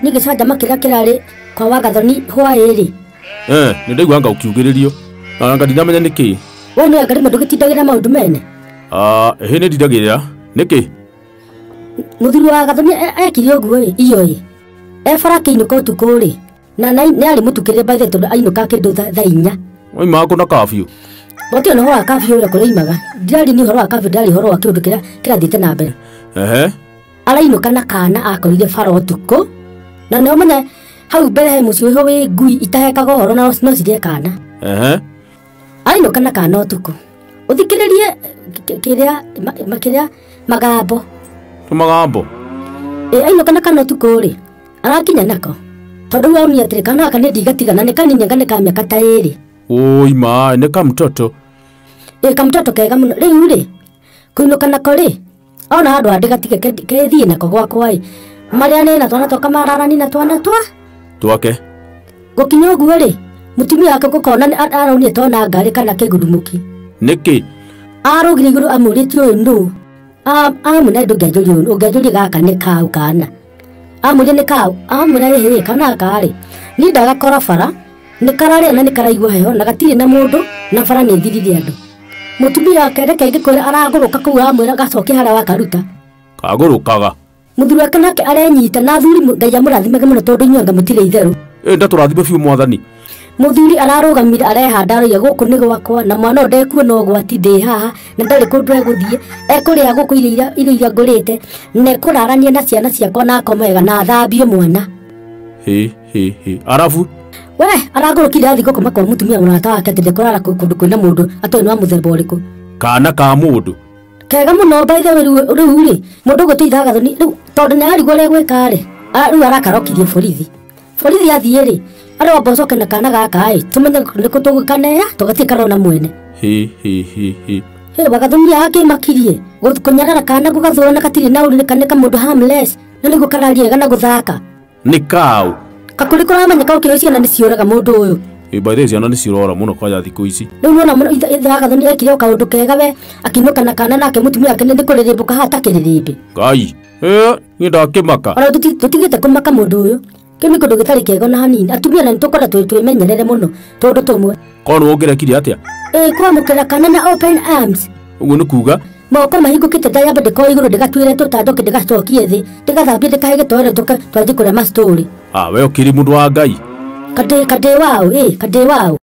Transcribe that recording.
nige canja makira kirari kwa Gathoni hwairi nindaigua anga ukiugiririo anga ndinamenya niki wone anga rimwe ndugitidagira maundu mene he ne didagirira niki muthuri wa Gathoni ekire oguo iyo efara kiinuka tukuri na nĩ ari mutukire by the tondu ainuka kindu thaa 4 oima ko na kafyu botio no wa kafyu ule kureimaga ndari ni horo wa kafyu ndari horo wa kindu kirathite na mbere arainuka na Kaana akorire fara utuku na no menya hau mbere he mucio ho wi ngui itahekaga horo na no cirie Kaana arainuka na Kaana utuku uthikiririe kiria magambo ainuka na Kaana utuku ri arakinya nako tondu woni atire Kaana kana ndigatigana ne kanini ngane ka miaka ta 2 oima ne ka mtoto kamtoto kega muno riu ri kuinuka nako ri ona andu andigatige kethie nako gwakwa maria nena twana toka mararani na twana twake gukinya oguo ri mutumia wake gukona aronie tona ngari kana kigurumuki niki arugire iguru amuriti uyu ndu amuna ndugejuri uyu ugejuri gaka ni kau Kaana amure ni kau amura he kana kari ni ndagakora fara ni karare na ni karaigwa heho na gatire na mundu na fara ni thirire andu mutumia wake reke ngikwira araguruka kuu amwira gacoke haria wakaruta kagurukaga muthuri wake nake arenyita na thuri Ngai murathimage muno tondu inyuanga mutire itheru ndaturathime biu mwathani muthuri ararugamire arehanda ria guku ni gwakwa na mwana ndekuo no gwati ndi haha na ndari kundu eguthie ekuria guku iria ngurite ne kurarania na ciana ciakwa na komega na thambio mwana arafu we aragurukire athi gukoma kwa mutumia murata wake ati ndekurara kundu kwina mundu atoni wa muthemba uriku Kaana ka mundu kega muno baithe riu ri mundu gutitha Gathoni riu tondu ni arigwo ri gwika ri riu arakarokirie borithi athie ri ari wabocoke na Kaana gaka tumenye niku tugukanea tugatikara na mwene Gathoni akimakirie kunyarara Kaana gugathura gatiri na uri kaneka mundu harmless na nigu kararie na guthaka ni kau kakuri kuramanyika ukiocia na niciuraga mundu uyu by the ciana nicirora muno kwa thiku ici riu nona muno Gathoni ekire kaundu kega we akinuka na Kaana nake mutumia wake ni kuririmbuka hata kiririmbi ngai ni ndakimaka ara tutigite kumaka mundu uyu kini kundu gitari kega na hanini atumia na nitukora twimenyerere muno tondu tumwe kono ungirekire atia kwa mukira Kaana na open arms uguo ni kuga moko mahingukite ndayamba ndiko iguru ndigatwire tutandoke ndigacokie thi ndigathambie ndikahe gitore twathi kuria ma story we ukiri mundu wa Ngai kade wao kade wao